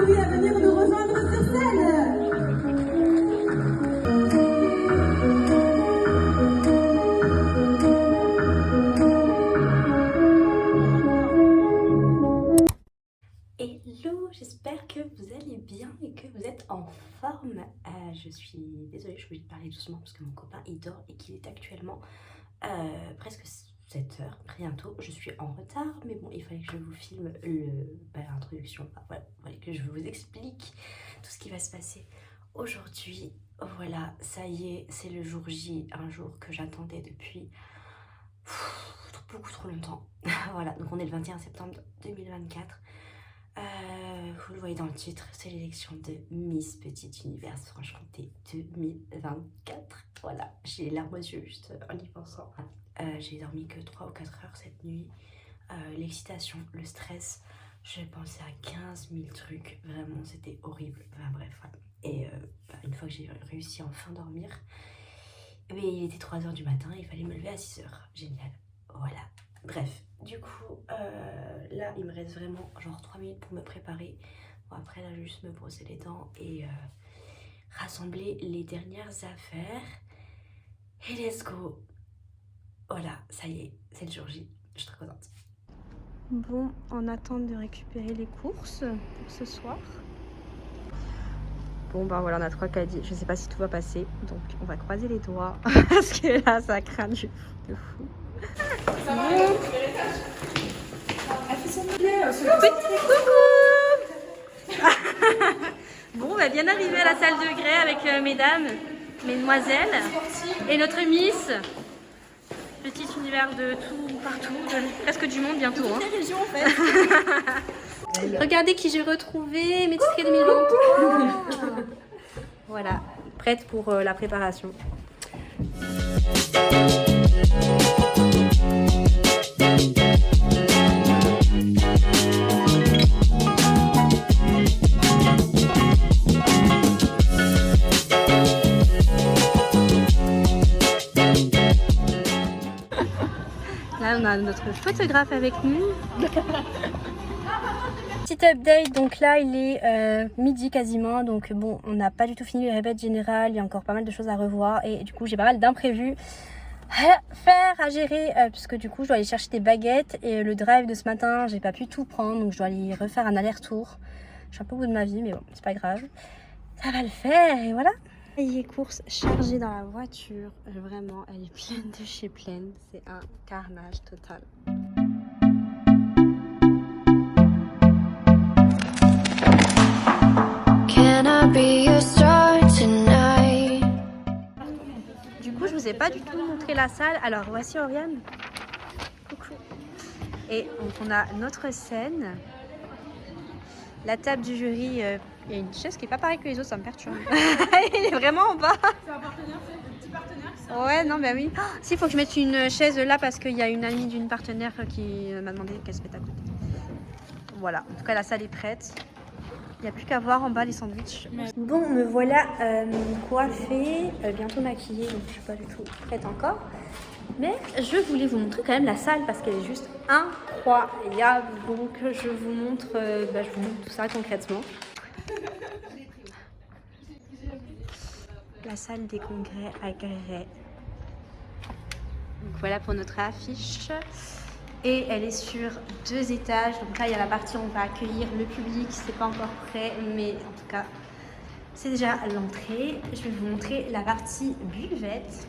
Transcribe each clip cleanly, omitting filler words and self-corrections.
lui à venir nous rejoindre sur scène. Hello, j'espère que vous allez bien et que vous êtes en forme. Je suis désolée, je suis obligée de parler doucement parce que mon copain il dort et qu'il est actuellement presque 7 heures bientôt. Je suis en retard, mais bon, il fallait que je vous filme l'introduction. Voilà, il fallait que je vous explique tout ce qui va se passer aujourd'hui. Voilà, ça y est, c'est le jour J, un jour que j'attendais depuis beaucoup trop longtemps. Voilà, donc on est le 21 septembre 2024. Vous le voyez dans le titre, c'est l'élection de Miss Petit Univers Franche-Comté 2024. Voilà, j'ai les larmes aux yeux juste en y pensant. J'ai dormi que 3 ou 4 heures cette nuit. L'excitation, le stress, je pensais à 15 000 trucs. Vraiment, c'était horrible. Enfin bref, ouais. Et une fois que j'ai réussi à enfin dormir, mais il était 3 heures du matin et il fallait me lever à 6 heures. Génial. Voilà. Bref, du coup, là, il me reste vraiment genre 3 minutes pour me préparer. Bon, après, là, je vais juste me brosser les dents et rassembler les dernières affaires. Et let's go. Voilà, ça y est, c'est le jour J. Je suis très contente. Bon, on attend de récupérer les courses pour ce soir. Bon, bah voilà, on a 3 caddies. Je sais pas si tout va passer, donc on va croiser les doigts parce que là, ça craint de fou. Ça va, elle a récupéré l'étage. Elle fait son billet. Coucou. Bon, on va bien arriver à la salle de gré avec mesdames, mesdemoiselles et notre Miss. Petit univers de tout, partout, presque du monde bientôt. Hein. Quelle région en fait? Regardez qui j'ai retrouvé, mes titres 2023. Voilà, prête pour la préparation. Là, on a notre photographe avec nous. Petite update, donc là il est midi quasiment, donc bon, on n'a pas du tout fini les répètes générales, il y a encore pas mal de choses à revoir et du coup j'ai pas mal d'imprévus à faire, à gérer, puisque du coup je dois aller chercher des baguettes et le drive de ce matin, j'ai pas pu tout prendre, donc je dois aller refaire un aller-retour. Je suis un peu au bout de ma vie, mais bon, c'est pas grave, ça va le faire et voilà. Les courses chargées dans la voiture, vraiment, elle est pleine de chez pleine, c'est un carnage total. Du coup, je vous ai pas du tout montré la salle. Alors, voici Oriane. Coucou. Et donc, on a notre scène. La table du jury, il y a une chaise qui est pas pareille que les autres, ça me perturbe. Il est vraiment en bas. C'est un partenaire, c'est un petit partenaire qui s'en... Ouais, non, bah oui. Oh, si, il faut que je mette une chaise là parce qu'il y a une amie d'une partenaire qui m'a demandé qu'elle se mette à côté. Voilà, en tout cas, la salle est prête. Il n'y a plus qu'à voir en bas les sandwichs. Bon, me voilà coiffée, bientôt maquillée, donc je ne suis pas du tout prête encore. Mais je voulais vous montrer quand même la salle parce qu'elle est juste incroyable. Donc je vous montre tout ça concrètement. La salle des congrès à Grès. Donc voilà pour notre affiche. Et elle est sur 2 étages. Donc là, il y a la partie où on va accueillir le public. C'est pas encore prêt, mais en tout cas, c'est déjà l'entrée. Je vais vous montrer la partie buvette.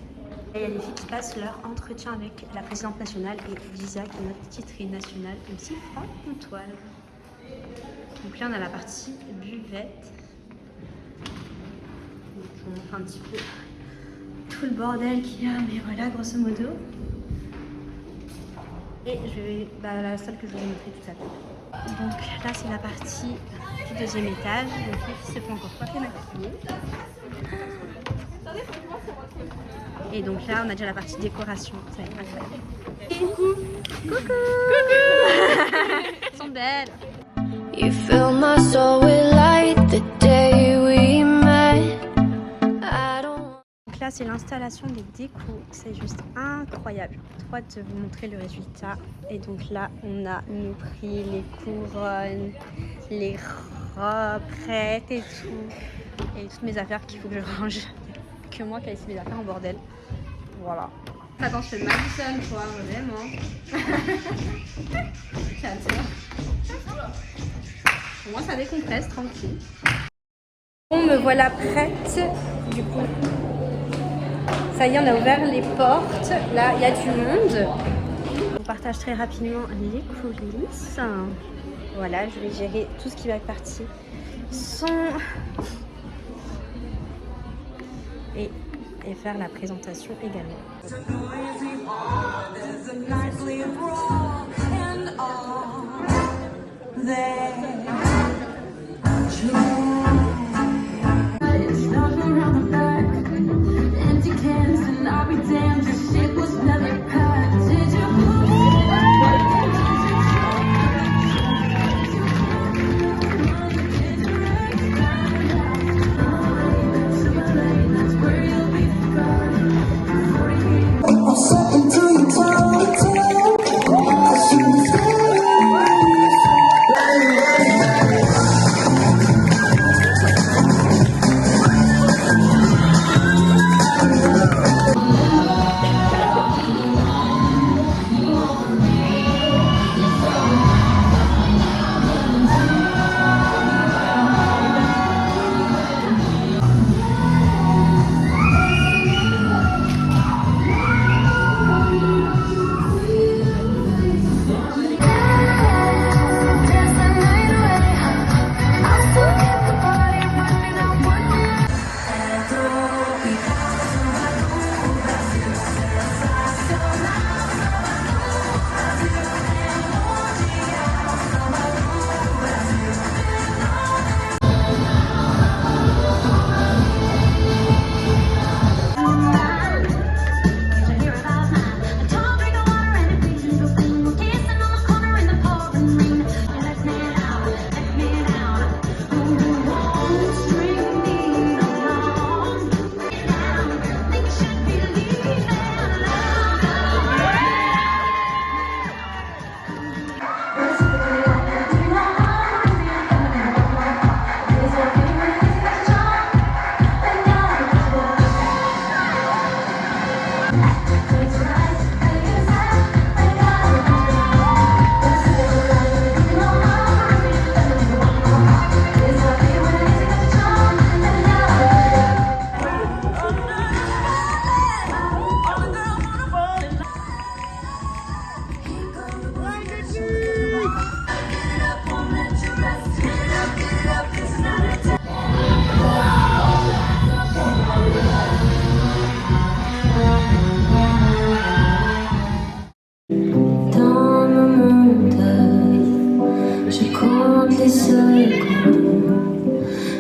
Et il y a les filles qui passent leur entretien avec la présidente nationale et Lisa, qui est notre titrée nationale aussi en toile. Donc là, on a la partie buvette. Donc, je vous montre un petit peu tout le bordel qu'il y a, mais voilà, grosso modo. Et je vais la salle que je vous ai montrée tout à l'heure. Donc là, c'est la partie du 2e étage. Donc les filles se font encore coiffer maquiller. Et donc là, on a déjà la partie décoration. Ça va être incroyable. Coucou. Coucou. Elles sont belles. You fill my soul with light the day we met. Donc là, c'est l'installation des décos. C'est juste incroyable. J'ai trop hâte de vous montrer le résultat. Et donc là, on a nos prix, les couronnes, les prête et tout. Et toutes mes affaires qu'il faut que je range. Que moi qui ai laissé mes affaires en bordel. Voilà. Attends, je fais Madison, quoi, vraiment. Pour moi, ça décompresse, tranquille. Bon, me voilà prête, du coup. Ça y est, on a ouvert les portes. Là, il y a du monde. On partage très rapidement les coulisses. Voilà, je vais gérer tout ce qui va être parti. Son. Et faire la présentation également.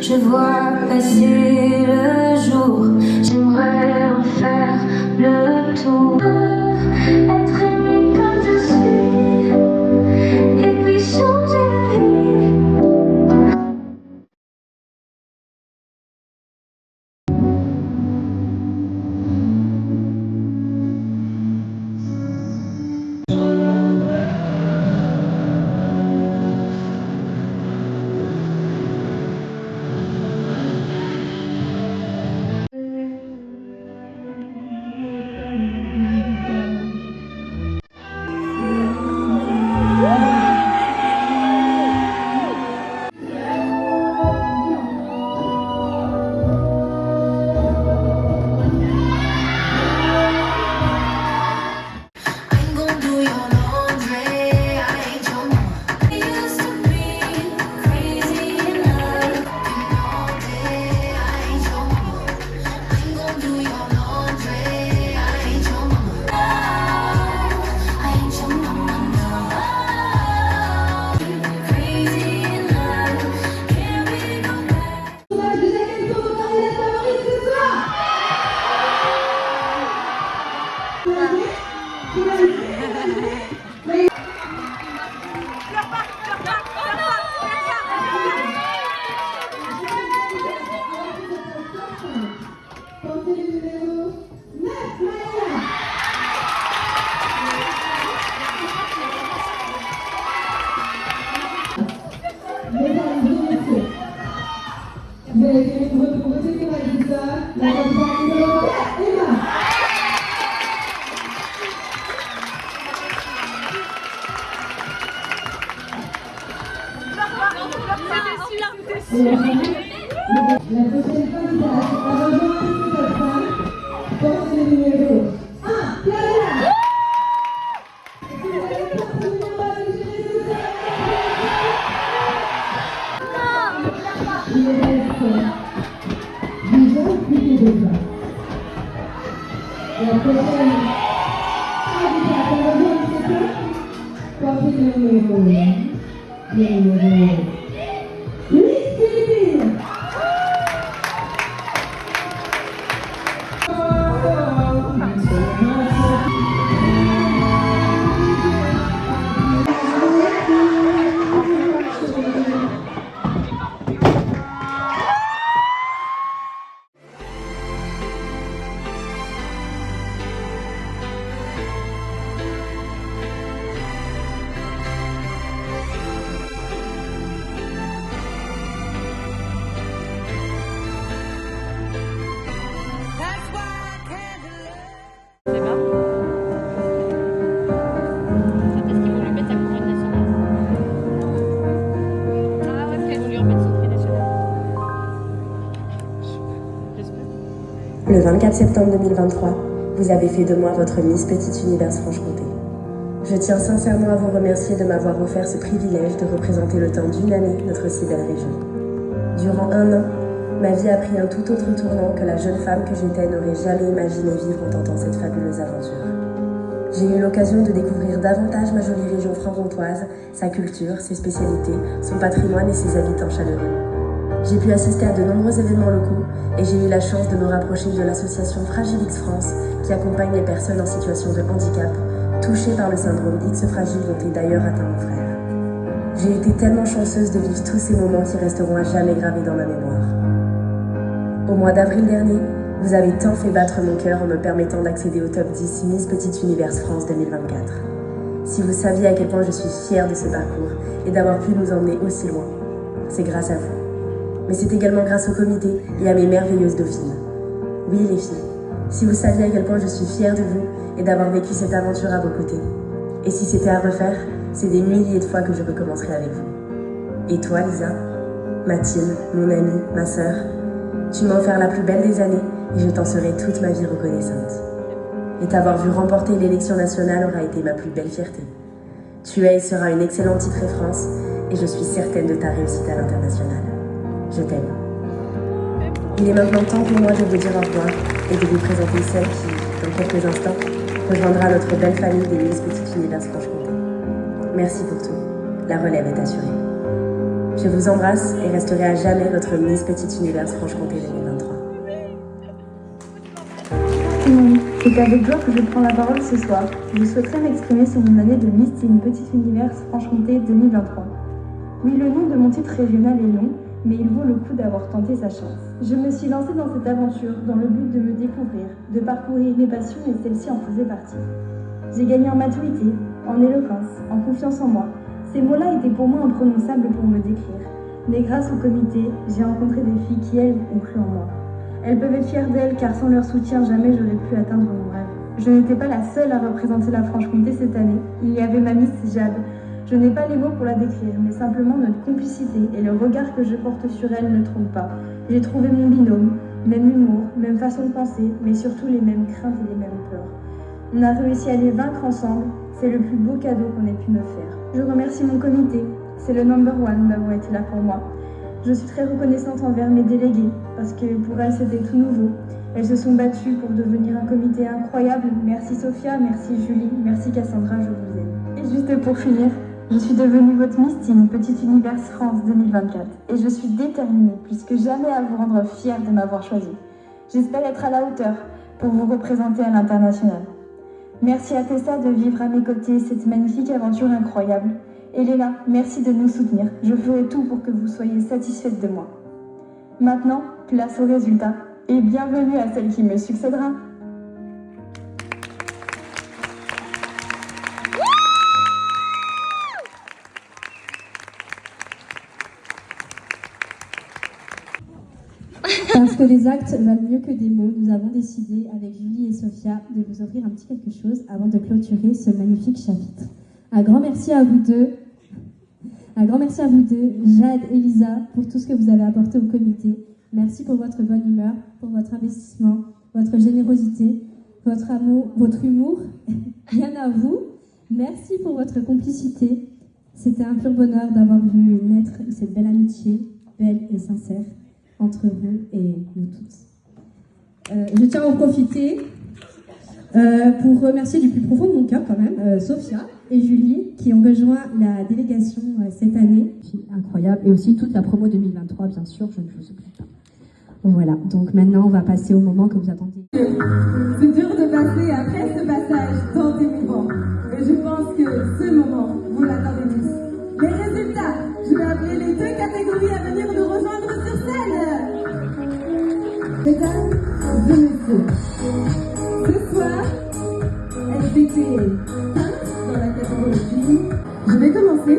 Je vois passer le jour, j'aimerais refaire le tour. Être aimé comme je suis, et puis changer de vie. allez essayer de retrouver ce qu'on a dit ça. La candidate numéro 4, Emma. C'était celui-là. La prochaine candidate a rejoint cette femme. Porte le numéro 1, Clara. Si vous avez peur de venir m'afficher, s'il vous plaît. Il reste 10 ans plus que 2 ans. La prochaine candidate a rejoint cette femme. Porte le numéro 1. Le numéro 8, Philippine. C'est marrant. C'est parce qu'ils vont lui mettre sa couronne nationale. Ah ouais, parce qu'ils vont lui remettre son prix national. J'espère. Le 24 septembre 2023, vous avez fait de moi votre Miss Petit Univers Franche-Comté. Je tiens sincèrement à vous remercier de m'avoir offert ce privilège de représenter le temps d'une année notre si belle région. Durant un an, ma vie a pris un tout autre tournant que la jeune femme que j'étais n'aurait jamais imaginé vivre en tentant cette fabuleuse aventure. J'ai eu l'occasion de découvrir davantage ma jolie région franc-comtoise, sa culture, ses spécialités, son patrimoine et ses habitants chaleureux. J'ai pu assister à de nombreux événements locaux et j'ai eu la chance de me rapprocher de l'association Fragilix France qui accompagne les personnes en situation de handicap, touchées par le syndrome X fragile dont est d'ailleurs atteint mon frère. J'ai été tellement chanceuse de vivre tous ces moments qui resteront à jamais gravés dans ma mémoire. Au mois d'avril dernier, vous avez tant fait battre mon cœur en me permettant d'accéder au top 10 Miss Petit Univers France 2024. Si vous saviez à quel point je suis fière de ce parcours et d'avoir pu nous emmener aussi loin, c'est grâce à vous. Mais c'est également grâce au comité et à mes merveilleuses dauphines. Oui les filles, si vous saviez à quel point je suis fière de vous et d'avoir vécu cette aventure à vos côtés. Et si c'était à refaire, c'est des milliers de fois que je recommencerai avec vous. Et toi Lisa, Mathilde, mon amie, ma sœur, tu m'as offert la plus belle des années et je t'en serai toute ma vie reconnaissante. Et t'avoir vu remporter l'élection nationale aura été ma plus belle fierté. Tu es et seras une excellente titrée France et je suis certaine de ta réussite à l'international. Je t'aime. Il est maintenant temps pour moi de vous dire au revoir et de vous présenter celle qui, dans quelques instants, rejoindra notre belle famille des Miss Petit Univers Franche-Comté. Merci pour tout. La relève est assurée. Je vous embrasse et resterai à jamais votre Miss Petit Univers Franche-Comté 2023. C'est avec joie que je prends la parole ce soir. Je souhaiterais m'exprimer sur mon année de Miss Teen Petit Univers Franche-Comté 2023. Oui, le nom de mon titre régional est long, mais il vaut le coup d'avoir tenté sa chance. Je me suis lancée dans cette aventure dans le but de me découvrir, de parcourir mes passions et celle-ci en faisait partie. J'ai gagné en maturité, en éloquence, en confiance en moi. Ces mots-là étaient pour moi imprononçables pour me décrire. Mais grâce au comité, j'ai rencontré des filles qui, elles, ont cru en moi. Elles peuvent être fières d'elles car sans leur soutien, jamais j'aurais pu atteindre mon rêve. Je n'étais pas la seule à représenter la Franche-Comté cette année. Il y avait ma Miss Jade. Je n'ai pas les mots pour la décrire, mais simplement notre complicité et le regard que je porte sur elle ne trompent pas. J'ai trouvé mon binôme, même humour, même façon de penser, mais surtout les mêmes craintes et les mêmes peurs. On a réussi à les vaincre ensemble, c'est le plus beau cadeau qu'on ait pu me faire. Je remercie mon comité, c'est le number one d'avoir été là pour moi. Je suis très reconnaissante envers mes délégués, parce que pour elles c'était tout nouveau. Elles se sont battues pour devenir un comité incroyable. Merci Sophia, merci Julie, merci Cassandra, je vous aime. Et juste pour finir, je suis devenue votre Miss Teen Petit Univers France 2024 et je suis déterminée plus que jamais à vous rendre fière de m'avoir choisie. J'espère être à la hauteur pour vous représenter à l'international. Merci à Tessa de vivre à mes côtés cette magnifique aventure incroyable. Et Léna, merci de nous soutenir. Je ferai tout pour que vous soyez satisfaite de moi. Maintenant, place aux résultats et bienvenue à celle qui me succédera. Parce que les actes valent mieux que des mots, nous avons décidé, avec Julie et Sophia, de vous offrir un petit quelque chose avant de clôturer ce magnifique chapitre. Un grand merci à vous deux. Un grand merci à vous deux, Jade et Lisa, pour tout ce que vous avez apporté au comité. Merci pour votre bonne humeur, pour votre investissement, votre générosité, votre amour, votre humour. Bien à vous. Merci pour votre complicité. C'était un pur bonheur d'avoir vu naître cette belle amitié, belle et sincère, entre vous et nous tous. Je tiens à en profiter pour remercier du plus profond de mon cœur quand même, Sophia et Julie, qui ont rejoint la délégation cette année. Incroyable. Et aussi toute la promo 2023, bien sûr, je ne vous oublie pas. Voilà, donc maintenant on va passer au moment que vous attendez. C'est dur de passer après ce passage tant émouvant, mais je pense que ce moment, vous l'attendez tous. Les résultats, je vais appeler les 2 catégories à venir nous rejoindre sur scène. Mesdames et messieurs, ce soir, SVT 15 dans la catégorie film. Je vais commencer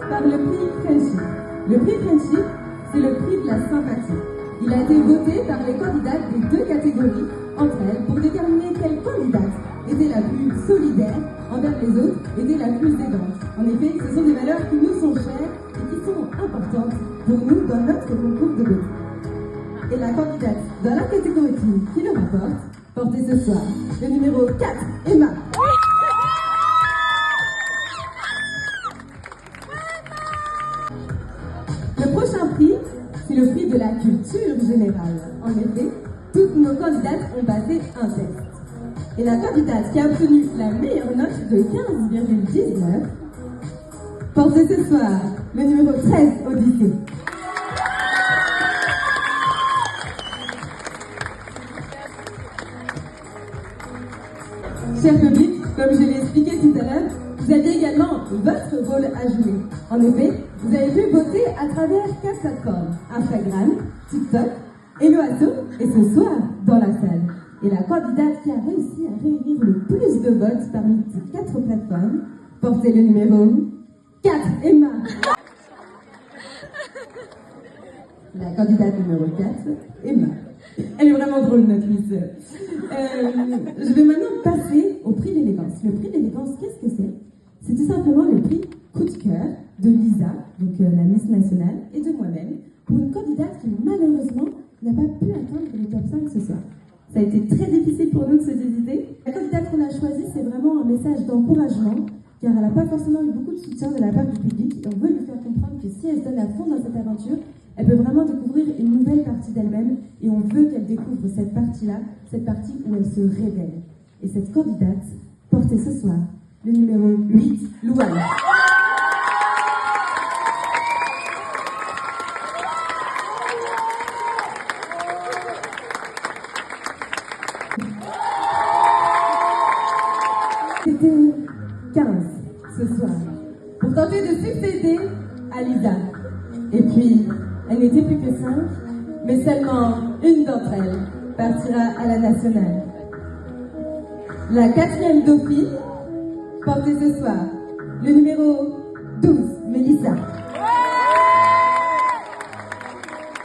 par le prix Friendship. Le prix Friendship, c'est le prix de la sympathie. Il a été voté par les candidates des 2 catégories entre elles pour déterminer quelle candidate était la plus solidaire envers les autres, était la plus aidante. En effet, ce sont des valeurs qui nous sont chères et qui sont importantes pour nous dans notre concours de beauté. Et la candidate dans la catégorie team qui le rapporte, portez ce soir le numéro 4, Emma. Le prochain prix, c'est le prix de la culture générale. En effet, toutes nos candidates ont passé un test. Et la candidate qui a obtenu la meilleure note de 15,19 portez ce soir le numéro 13, Odyssée. Cher public, comme je l'ai expliqué tout à l'heure, vous avez également votre rôle à jouer. En effet, vous avez pu voter à travers 4 plateformes: Instagram, TikTok, Hello Asso et ce soir dans la salle. Et la candidate qui a réussi à réunir le plus de votes parmi ces 4 plateformes, portez le numéro 4, Emma. La candidate numéro 4, Emma. Elle est vraiment drôle, notre Miss. Je vais maintenant passer au prix d'élégance. Le prix d'élégance, qu'est-ce que c'est? C'est tout simplement le prix coup de cœur de Lisa, donc la Miss nationale, et de moi-même, pour une candidate qui malheureusement n'a pas pu atteindre le top 5 ce soir. Ça a été très difficile pour nous de se décider. La candidate qu'on a choisie, c'est vraiment un message d'encouragement, car elle n'a pas forcément eu beaucoup de soutien de la part du public, et on veut lui faire comprendre que si elle se donne à fond dans cette aventure, elle peut vraiment découvrir une nouvelle partie d'elle-même, et on veut qu'elle découvre cette partie-là, cette partie où elle se révèle. Et cette candidate portez ce soir le numéro 8, Louane. C'était 15 ce soir, pour tenter de succéder à Lisa. Et puis, elle n'était plus que 5, mais seulement une d'entre elles partira à la nationale. La 4e dauphine, portez ce soir le numéro 12, Mélissa.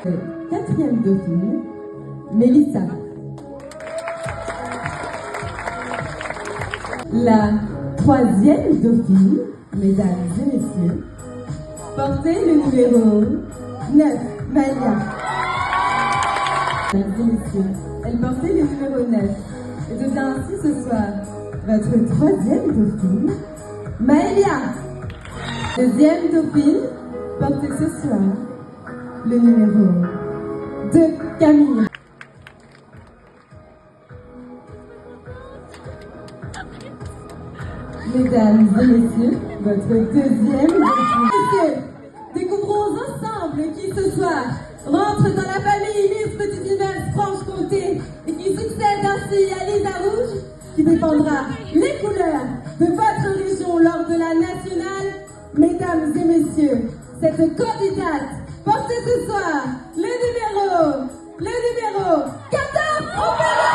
La 4e dauphine, Mélissa. La 3e dauphine, mesdames et messieurs, portez le numéro 9, Maëlia. Mesdames et messieurs, elle portait le numéro 9 et devient ainsi ce soir votre 3e dauphine, Maëlia. 2e dauphine, portez ce soir le numéro 2, Camille. Mesdames et messieurs, votre 2e dauphine. Messieurs, découvrons ensemble qui ce soir rentre dans la famille Miss Petite Univers Franche-Comté et qui succède ainsi à Lisa Rouge, qui défendra les couleurs de votre région lors de la nationale. Mesdames et messieurs, cette candidate portez ce soir le numéro 14, Opéra.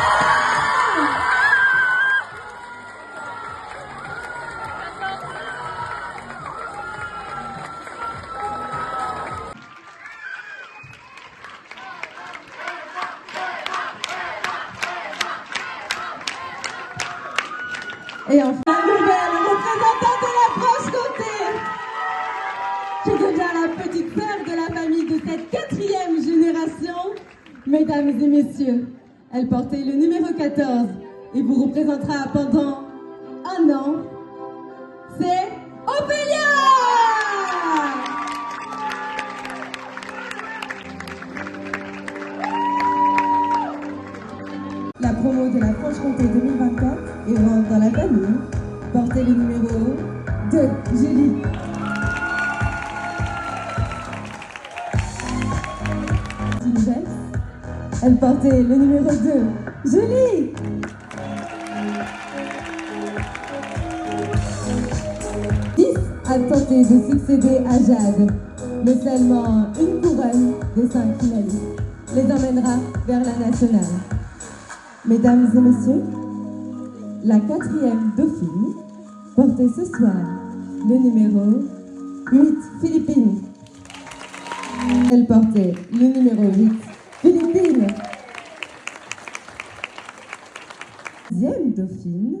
Et enfin, la nouvelle représentante de la Franche-Comté, qui devient la petite sœur de la famille de cette 4e génération. Mesdames et messieurs, elle portait le numéro 14 et vous représentera pendant 1 an. C'est Ophélia! La promo de la Franche-Comté 2024 et rentre dans la famille. Portez le numéro 2, Julie. Elle portait le numéro 2, Julie. A tenté de succéder à Jade, mais seulement une couronne des 5 finalistes les emmènera vers la nationale. Mesdames et messieurs, la 4e dauphine portait ce soir le numéro 8, Philippine. Elle portait le numéro 8, Philippine. 10e dauphine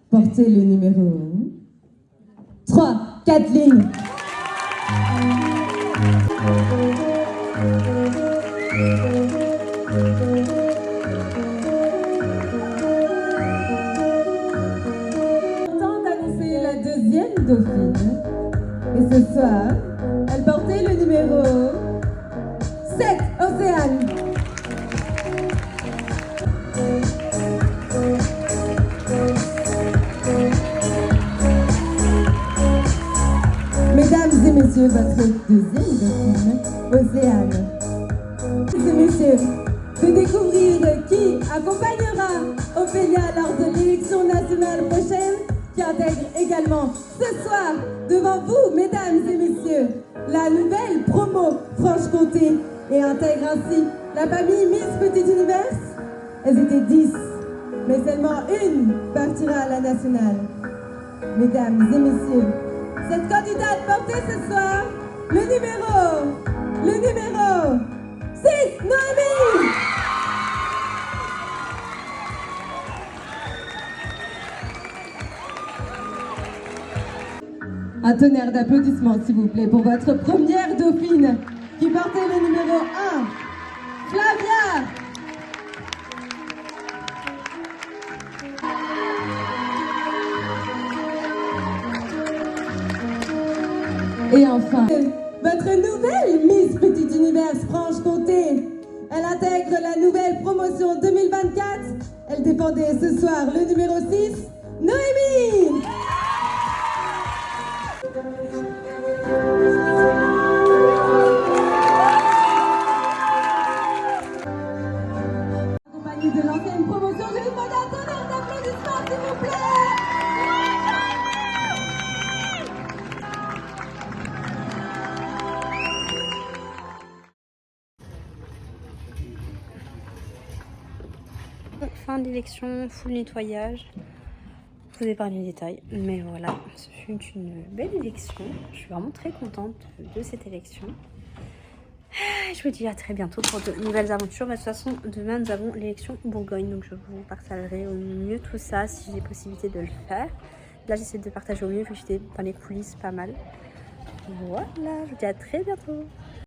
portait le numéro 3, Kathleen. Temps d'annoncer la 2e dauphine. Et ce soir, elle portait le numéro 7, Océane. Mesdames et messieurs, votre 2e dauphine, Océane. Mesdames et messieurs, de découvrir qui accompagnera Ophélia lors de l'élection nationale prochaine, qui intègre également ce soir devant vous, mesdames et messieurs, la nouvelle promo Franche-Comté et intègre ainsi la famille Miss Petit Univers. Elles étaient 10, mais seulement une partira à la nationale. Mesdames et messieurs, cette candidate portait ce soir le numéro 6, Noémie. Un tonnerre d'applaudissements, s'il vous plaît, pour votre première dauphine qui portait le numéro 1, Flavia. Et enfin, votre nouvelle Miss Petit Univers Franche-Comté. Elle intègre la nouvelle promotion 2024. Elle défendait ce soir le numéro 6, Noémie. Accompagnée de l'ancienne promotion, je vous demande un tonnerre d'applaudissements, s'il vous plaît. Fin d'élection, full nettoyage. Je vous épargne les détails, mais voilà, ce fut une belle élection. Je suis vraiment très contente de cette élection. Je vous dis à très bientôt pour de nouvelles aventures. De toute façon, demain nous avons l'élection Bourgogne, donc je vous partagerai au mieux tout ça si j'ai possibilité de le faire. Là, j'essaie de partager au mieux vu que j'étais dans les coulisses pas mal. Voilà, je vous dis à très bientôt.